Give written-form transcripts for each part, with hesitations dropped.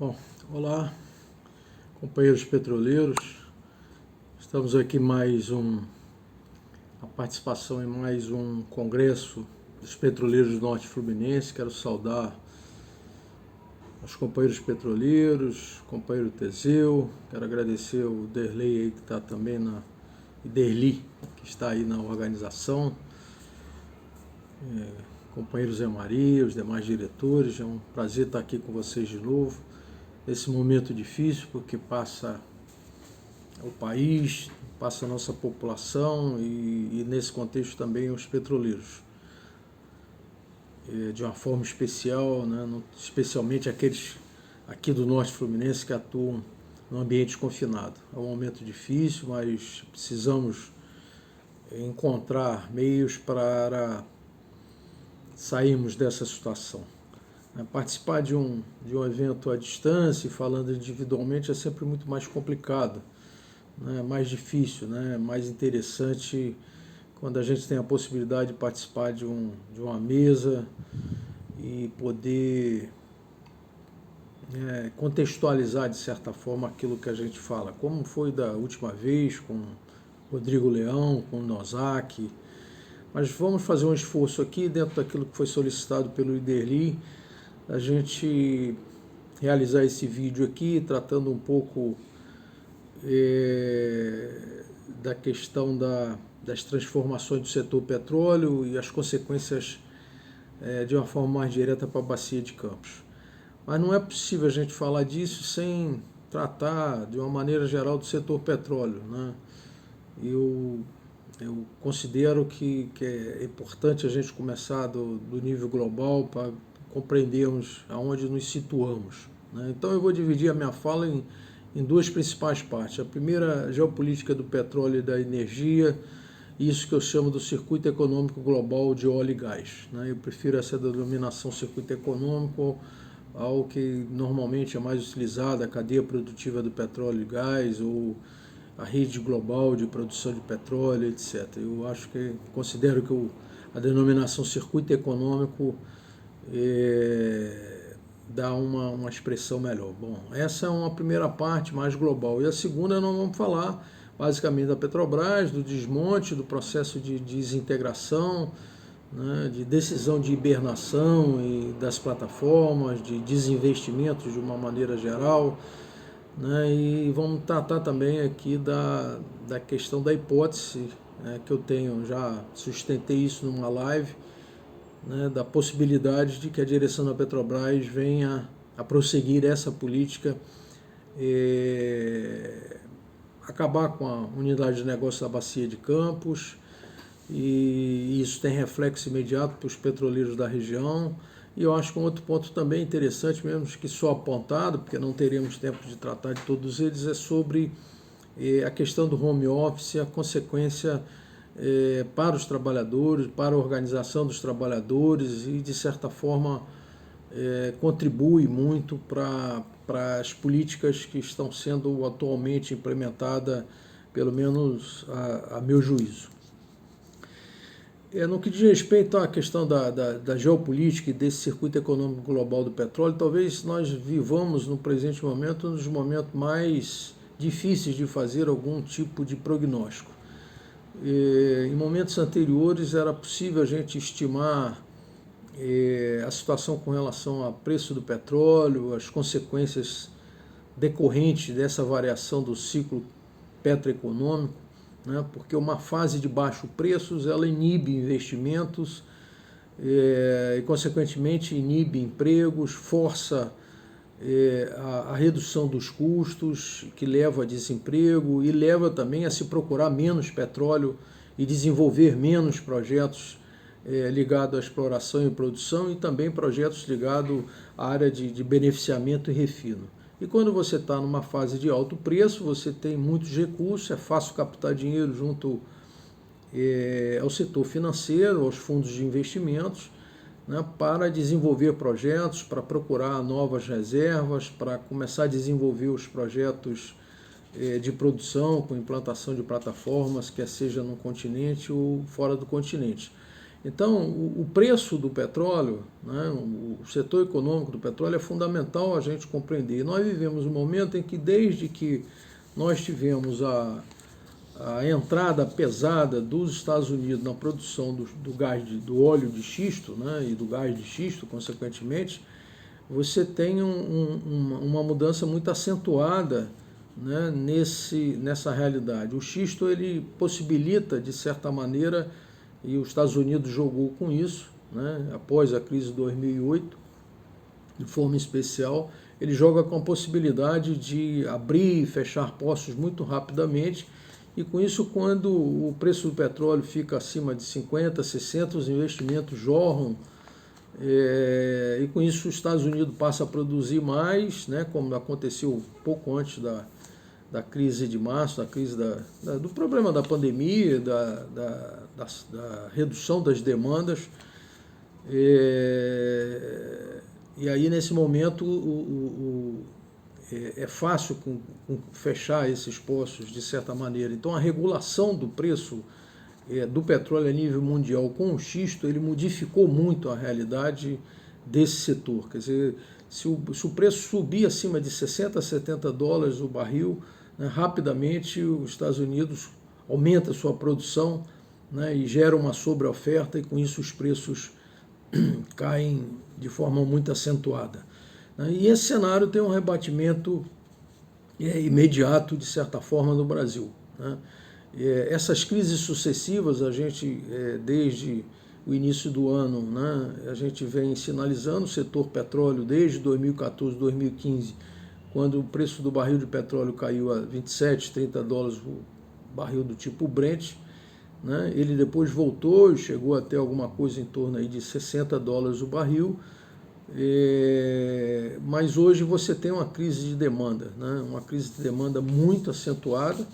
Bom, olá, companheiros petroleiros. Estamos aqui a participação em mais um congresso dos petroleiros do Norte Fluminense. Quero saudar os companheiros petroleiros, companheiro Teseu. Quero agradecer o Derlei aí que está também Derli, que está aí na organização. Companheiro Zé Maria, os demais diretores. É um prazer estar aqui com vocês de novo. Esse momento difícil, porque passa o país, passa a nossa população e nesse contexto também os petroleiros. De uma forma especial, né, especialmente aqueles aqui do Norte Fluminense que atuam no ambiente confinado. É um momento difícil, mas precisamos encontrar meios para sairmos dessa situação. Participar de um evento à distância, falando individualmente, é sempre muito mais complicado, né? Mais difícil, né? Mais interessante quando a gente tem a possibilidade de participar de uma mesa e poder contextualizar de certa forma aquilo que a gente fala, como foi da última vez com Rodrigo Leão, com Nozaki. Mas vamos fazer um esforço aqui dentro daquilo que foi solicitado pelo Iderli, a gente realizar esse vídeo aqui, tratando um pouco da questão das transformações do setor petróleo e as consequências de uma forma mais direta para a bacia de Campos. Mas não é possível a gente falar disso sem tratar de uma maneira geral do setor petróleo, né? Eu considero que é importante a gente começar do nível global para compreendermos aonde nos situamos, né? Então eu vou dividir a minha fala em duas principais partes. A primeira, a geopolítica do petróleo e da energia, isso que eu chamo do circuito econômico global de óleo e gás, né? Eu prefiro essa denominação circuito econômico ao que normalmente é mais utilizada, a cadeia produtiva do petróleo e gás, ou a rede global de produção de petróleo, etc. Eu considero que a denominação circuito econômico dá uma expressão melhor. Bom, essa é uma primeira parte mais global. E a segunda nós vamos falar basicamente da Petrobras, do desmonte, do processo de desintegração, né, de decisão de hibernação e das plataformas, de desinvestimentos de uma maneira geral, né, e vamos tratar também aqui da questão da hipótese, né, que eu já sustentei isso numa live, né, da possibilidade de que a direção da Petrobras venha a prosseguir essa política, acabar com a unidade de negócio da Bacia de Campos, e isso tem reflexo imediato para os petroleiros da região. E eu acho que um outro ponto também interessante, mesmo que só apontado, porque não teremos tempo de tratar de todos eles, é sobre a questão do home office, a consequência para os trabalhadores, para a organização dos trabalhadores e, de certa forma, contribui muito para as políticas que estão sendo atualmente implementadas, pelo menos a meu juízo. No que diz respeito à questão da geopolítica e desse circuito econômico global do petróleo, talvez nós vivamos no presente momento um dos momentos mais difíceis de fazer algum tipo de prognóstico. Em momentos anteriores era possível a gente estimar a situação com relação ao preço do petróleo, as consequências decorrentes dessa variação do ciclo petroeconômico, né, porque uma fase de baixo preços ela inibe investimentos e, consequentemente, inibe empregos, força a redução dos custos, que leva a desemprego e leva também a se procurar menos petróleo e desenvolver menos projetos ligados à exploração e produção, e também projetos ligados à área de beneficiamento e refino. E quando você está numa fase de alto preço, você tem muitos recursos, é fácil captar dinheiro junto ao setor financeiro, aos fundos de investimentos, né, para desenvolver projetos, para procurar novas reservas, para começar a desenvolver os projetos de produção, com implantação de plataformas, quer seja no continente ou fora do continente. Então, o preço do petróleo, né, o setor econômico do petróleo é fundamental a gente compreender. E nós vivemos um momento em que, desde que nós tivemos a entrada pesada dos Estados Unidos na produção do óleo de xisto, né, e do gás de xisto, consequentemente, você tem uma mudança muito acentuada, né, nessa realidade. O xisto ele possibilita, de certa maneira, e os Estados Unidos jogou com isso, né, após a crise de 2008, de forma especial, ele joga com a possibilidade de abrir e fechar poços muito rapidamente, e com isso, quando o preço do petróleo fica acima de 50, 60, os investimentos jorram, e com isso os Estados Unidos passam a produzir mais, né, como aconteceu pouco antes da crise de março, da crise do problema da pandemia, da redução das demandas. E aí, nesse momento, é fácil fechar esses poços, de certa maneira. Então, a regulação do preço do petróleo a nível mundial com o xisto, ele modificou muito a realidade desse setor. Quer dizer, se o preço subir acima de 60 a 70 dólares o barril, né, rapidamente os Estados Unidos aumenta a sua produção, né, e gera uma sobreoferta, e com isso os preços caem de forma muito acentuada. E esse cenário tem um rebatimento imediato, de certa forma, no Brasil, né? Essas crises sucessivas, a gente, desde o início do ano, né, a gente vem sinalizando o setor petróleo desde 2014, 2015, quando o preço do barril de petróleo caiu a 27, 30 dólares o barril do tipo Brent, né? Ele depois voltou e chegou até alguma coisa em torno aí de 60 dólares o barril, mas hoje você tem uma crise de demanda, né? Uma crise de demanda muito acentuada,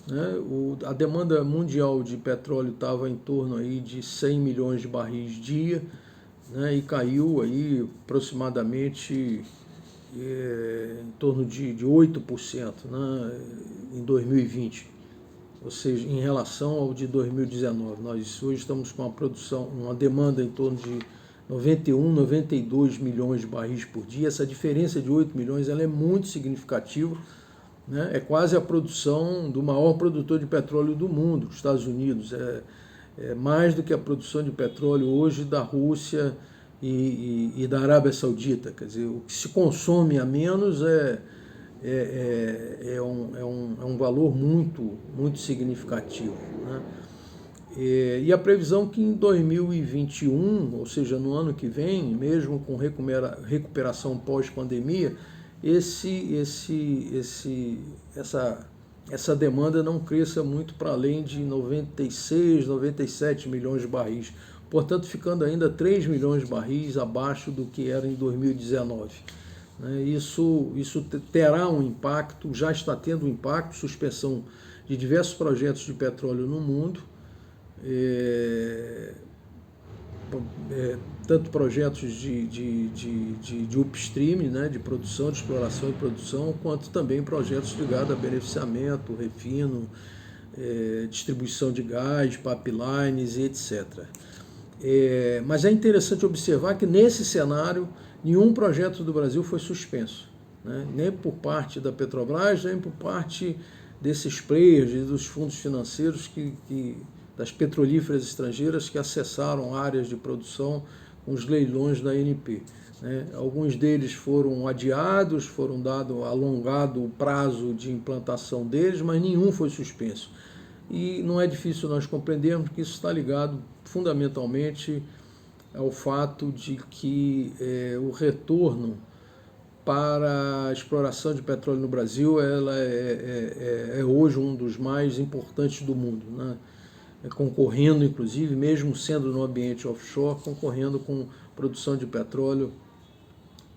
né? A demanda mundial de petróleo estava em torno aí de 100 milhões de barris dia, né? E caiu aí aproximadamente em torno de 8%, né? Em 2020, ou seja, em relação ao de 2019. Nós hoje estamos com uma demanda em torno de 91, 92 milhões de barris por dia. Essa diferença de 8 milhões ela é muito significativa, né? É quase a produção do maior produtor de petróleo do mundo, os Estados Unidos. É mais do que a produção de petróleo hoje da Rússia e da Arábia Saudita. Quer dizer, o que se consome a menos é um valor muito, muito significativo, né? E a previsão que em 2021, ou seja, no ano que vem, mesmo com recuperação pós-pandemia, essa demanda não cresça muito para além de 96, 97 milhões de barris, portanto ficando ainda 3 milhões de barris abaixo do que era em 2019. Isso terá um impacto, já está tendo um impacto, suspensão de diversos projetos de petróleo no mundo, tanto projetos de upstream, né, de produção, de exploração e produção, quanto também projetos ligados a beneficiamento, refino, distribuição de gás, pipelines e etc. Mas é interessante observar que nesse cenário nenhum projeto do Brasil foi suspenso, né, nem por parte da Petrobras, nem por parte desses players e dos fundos financeiros das petrolíferas estrangeiras que acessaram áreas de produção com os leilões da ANP, né? Alguns deles foram adiados, alongado o prazo de implantação deles, mas nenhum foi suspenso. E não é difícil nós compreendermos que isso está ligado fundamentalmente ao fato de que o retorno para a exploração de petróleo no Brasil ela é hoje um dos mais importantes do mundo, né? Concorrendo, inclusive, mesmo sendo no ambiente offshore, concorrendo com produção de petróleo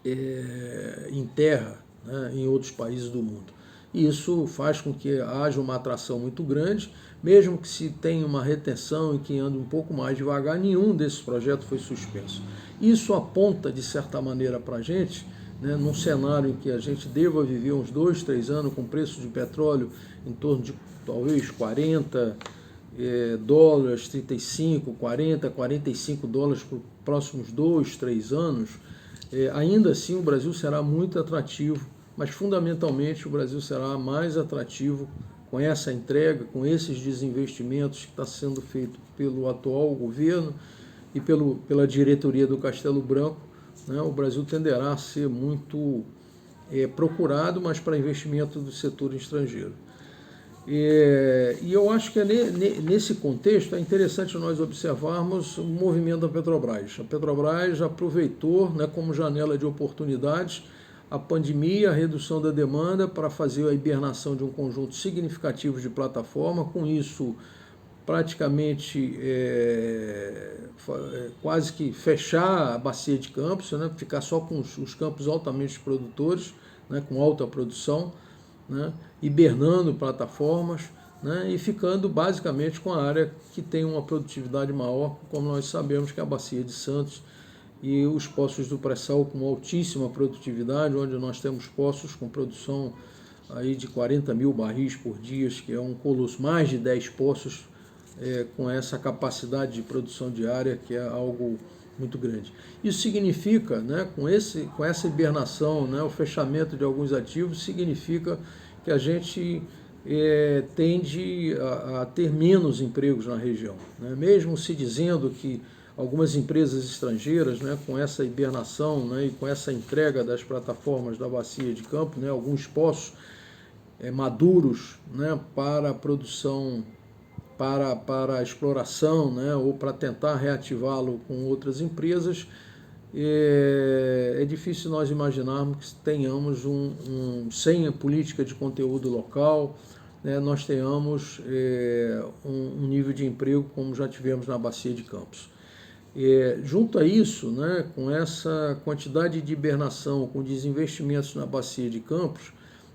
em terra, né, em outros países do mundo. E isso faz com que haja uma atração muito grande, mesmo que se tenha uma retenção e que ande um pouco mais devagar, nenhum desses projetos foi suspenso. Isso aponta, de certa maneira, para a gente, né, num cenário em que a gente deva viver uns 2, 3 anos com preço de petróleo em torno de talvez 40 dólares, 35, 40, 45 dólares por próximos 2, 3 anos, ainda assim o Brasil será muito atrativo, mas fundamentalmente o Brasil será mais atrativo com essa entrega, com esses desinvestimentos que está sendo feito pelo atual governo e pela diretoria do Castelo Branco, né? O Brasil tenderá a ser muito procurado, mas para investimento do setor estrangeiro. E eu acho que nesse contexto é interessante nós observarmos o movimento da Petrobras. A Petrobras aproveitou, né, como janela de oportunidades a pandemia, a redução da demanda para fazer a hibernação de um conjunto significativo de plataforma, com isso praticamente quase que fechar a bacia de Campos, né, ficar só com os campos altamente produtores, né, com alta produção, né, hibernando plataformas, né, e ficando basicamente com a área que tem uma produtividade maior, como nós sabemos que é a Bacia de Santos e os poços do pré-sal com altíssima produtividade, onde nós temos poços com produção aí de 40 mil barris por dia, que é um colosso, mais de 10 poços com essa capacidade de produção diária, que é algo muito grande. Isso significa, né, com essa hibernação, né, o fechamento de alguns ativos, significa que a gente tende a ter menos empregos na região, né? Mesmo se dizendo que algumas empresas estrangeiras, né, com essa hibernação, né, e com essa entrega das plataformas da Bacia de Campos, né, alguns poços maduros, né, para a produção, para a exploração, né, ou para tentar reativá-lo com outras empresas, é difícil nós imaginarmos que tenhamos sem a política de conteúdo local, né, nós tenhamos um nível de emprego como já tivemos na Bacia de Campos. Junto a isso, né, com essa quantidade de hibernação, com desinvestimentos na Bacia de Campos,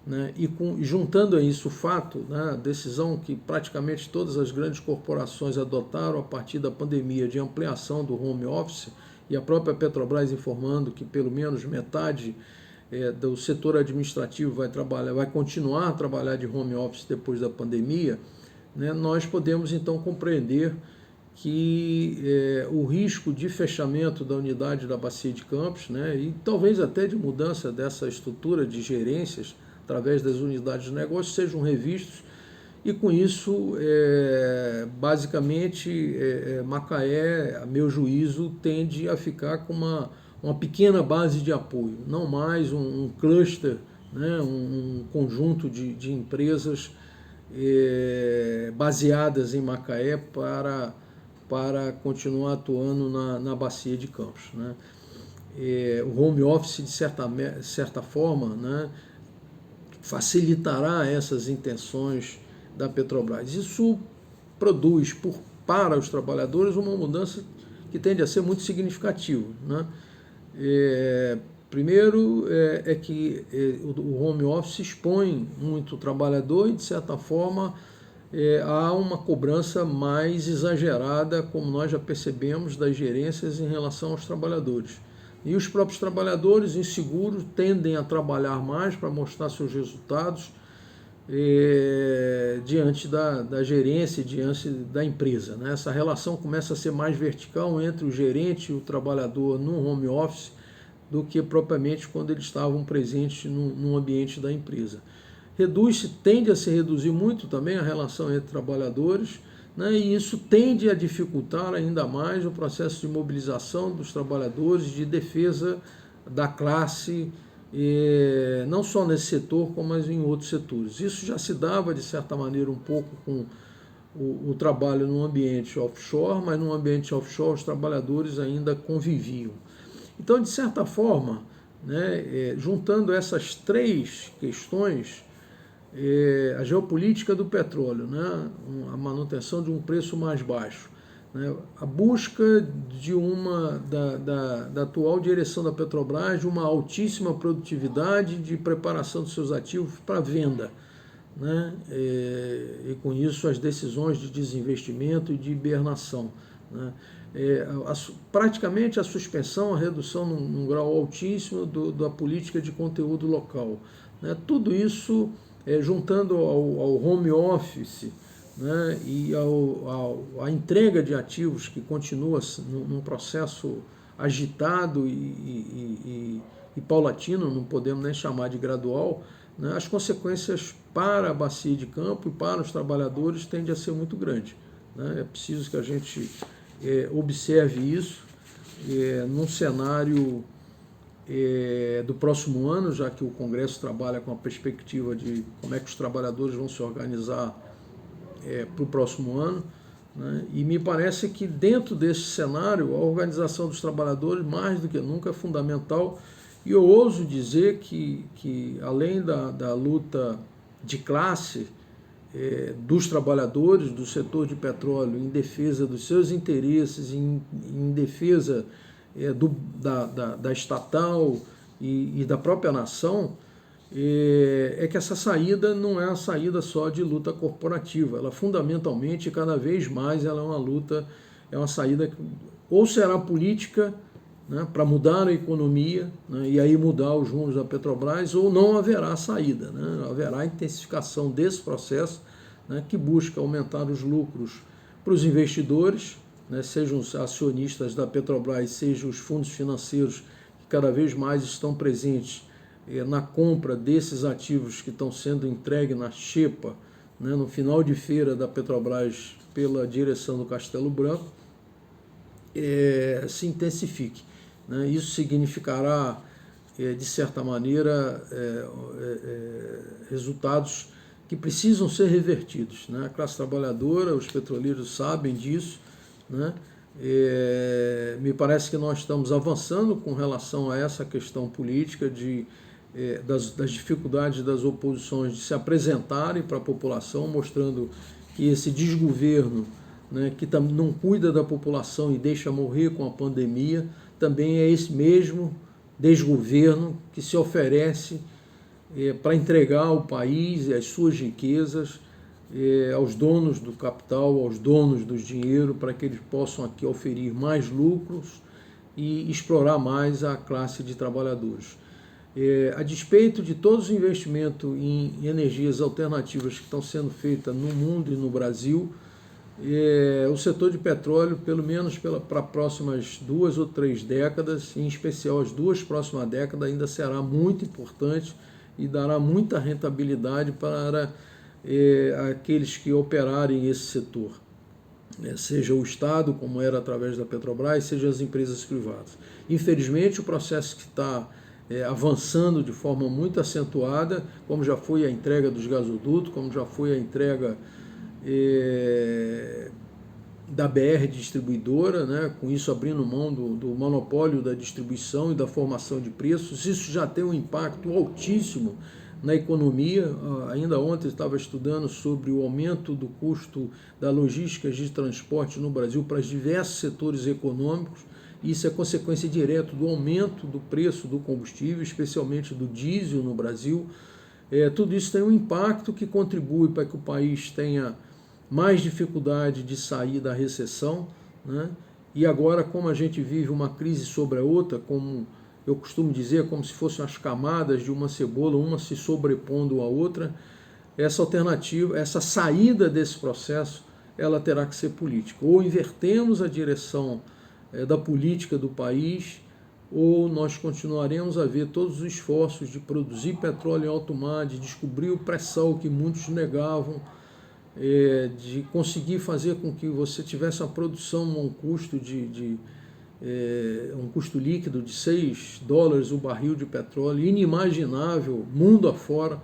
né, e juntando a isso o fato, né, a decisão que praticamente todas as grandes corporações adotaram a partir da pandemia de ampliação do home office, e a própria Petrobras informando que pelo menos metade do setor administrativo vai continuar a trabalhar de home office depois da pandemia, né, nós podemos então compreender que o risco de fechamento da unidade da Bacia de Campos, né, e talvez até de mudança dessa estrutura de gerências através das unidades de negócio sejam revistos, e com isso, basicamente, Macaé, a meu juízo, tende a ficar com uma pequena base de apoio, não mais um cluster, né, um conjunto de empresas baseadas em Macaé para continuar atuando na Bacia de Campos, né. O home office, de certa forma, né, facilitará essas intenções da Petrobras. Isso produz para os trabalhadores uma mudança que tende a ser muito significativa, né. Primeiro que o home office expõe muito o trabalhador e, de certa forma, há uma cobrança mais exagerada, como nós já percebemos, das gerências em relação aos trabalhadores. E os próprios trabalhadores inseguros tendem a trabalhar mais para mostrar seus resultados diante da gerência, diante da empresa, né? Essa relação começa a ser mais vertical entre o gerente e o trabalhador no home office do que propriamente quando eles estavam presentes no ambiente da empresa. Tende a se reduzir muito também a relação entre trabalhadores, né, e isso tende a dificultar ainda mais o processo de mobilização dos trabalhadores, de defesa da classe, não só nesse setor, como em outros setores. Isso já se dava, de certa maneira, um pouco com o trabalho no ambiente offshore, mas no ambiente offshore os trabalhadores ainda conviviam. Então, de certa forma, né, juntando essas três questões, a geopolítica do petróleo, né, a manutenção de um preço mais baixo, né, a busca da atual direção da Petrobras de uma altíssima produtividade de preparação dos seus ativos para venda, né, e com isso as decisões de desinvestimento e de hibernação, né, praticamente a suspensão, a redução num grau altíssimo da política de conteúdo local, né, tudo isso juntando ao home office, né, e a entrega de ativos que continua num processo agitado e paulatino, não podemos nem chamar de gradual, né, as consequências para a bacia de campo e para os trabalhadores tendem a ser muito grandes. Né? É preciso que a gente observe isso num cenário do próximo ano, já que o Congresso trabalha com a perspectiva de como é que os trabalhadores vão se organizar para o próximo ano, né? E me parece que dentro desse cenário a organização dos trabalhadores mais do que nunca é fundamental, e eu ouso dizer que além da luta de classe dos trabalhadores do setor de petróleo em defesa dos seus interesses, em defesa da estatal e da própria nação, é que essa saída não é a saída só de luta corporativa. Ela fundamentalmente, cada vez mais, ela é uma luta, é uma saída que ou será política, né, para mudar a economia, né, e aí mudar os rumos da Petrobras, ou não haverá saída, né, haverá intensificação desse processo, né, que busca aumentar os lucros para os investidores, né, sejam os acionistas da Petrobras, sejam os fundos financeiros que cada vez mais estão presentes na compra desses ativos que estão sendo entregues na xepa, né, no final de feira da Petrobras pela direção do Castelo Branco, se intensifique. Né? Isso significará, de certa maneira, resultados que precisam ser revertidos. Né? A classe trabalhadora, os petroleiros sabem disso, né? Me parece que nós estamos avançando com relação a essa questão política das dificuldades das oposições de se apresentarem para a população, mostrando que esse desgoverno, né, que não cuida da população e deixa morrer com a pandemia, também é esse mesmo desgoverno que se oferece para entregar o país e as suas riquezas aos donos do capital, aos donos do dinheiro, para que eles possam aqui oferir mais lucros e explorar mais a classe de trabalhadores. A despeito de todos os investimentos em energias alternativas que estão sendo feitos no mundo e no Brasil, o setor de petróleo, pelo menos para as próximas 2 ou 3 décadas, em especial as 2 próximas décadas, ainda será muito importante e dará muita rentabilidade para aqueles que operarem esse setor, seja o Estado, como era através da Petrobras, seja as empresas privadas. Infelizmente, o processo que está avançando de forma muito acentuada, como já foi a entrega dos gasodutos, como já foi a entrega da BR distribuidora, né, com isso abrindo mão do monopólio da distribuição e da formação de preços. Isso já tem um impacto altíssimo na economia. Ainda ontem estava estudando sobre o aumento do custo da logística de transporte no Brasil para os diversos setores econômicos. Isso é consequência direta do aumento do preço do combustível, especialmente do diesel no Brasil. Tudo isso tem um impacto que contribui para que o país tenha mais dificuldade de sair da recessão, né? E agora, como a gente vive uma crise sobre a outra, como eu costumo dizer, como se fossem as camadas de uma cebola, uma se sobrepondo à outra, essa alternativa, essa saída desse processo, ela terá que ser política. Ou invertemos a direção da política do país, ou nós continuaremos a ver todos os esforços de produzir petróleo em alto mar, de descobrir o pré-sal que muitos negavam, de conseguir fazer com que você tivesse uma produção a um custo um custo líquido de $6 o barril de petróleo, inimaginável, mundo afora,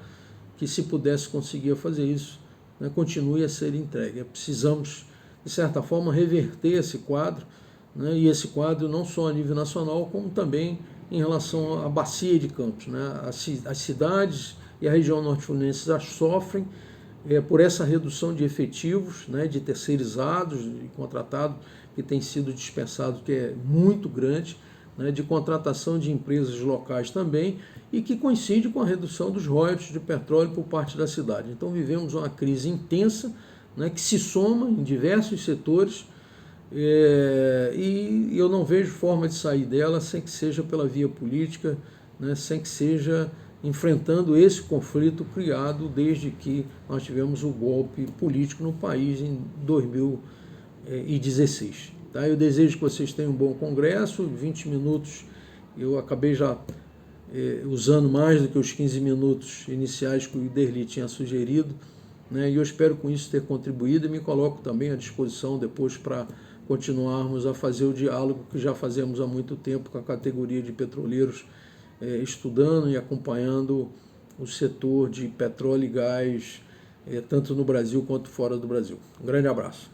que se pudesse conseguir fazer isso, né, continue a ser entregue. Precisamos, de certa forma, reverter esse quadro, né, e esse quadro não só a nível nacional, como também em relação à bacia de Campos. Né, as cidades e a região norte-fluminense já sofrem por essa redução de efetivos, né, de terceirizados e contratados, que tem sido dispensado, que é muito grande, né, de contratação de empresas locais também, e que coincide com a redução dos royalties de petróleo por parte da cidade. Então vivemos uma crise intensa, né, que se soma em diversos setores, e eu não vejo forma de sair dela sem que seja pela via política, né, sem que seja enfrentando esse conflito criado desde que nós tivemos o golpe político no país em 2016. Tá? Eu desejo que vocês tenham um bom congresso, 20 minutos eu acabei já usando mais do que os 15 minutos iniciais que o Iderli tinha sugerido, né? E eu espero com isso ter contribuído e me coloco também à disposição depois para continuarmos a fazer o diálogo que já fazemos há muito tempo com a categoria de petroleiros, estudando e acompanhando o setor de petróleo e gás, tanto no Brasil quanto fora do Brasil. Um grande abraço.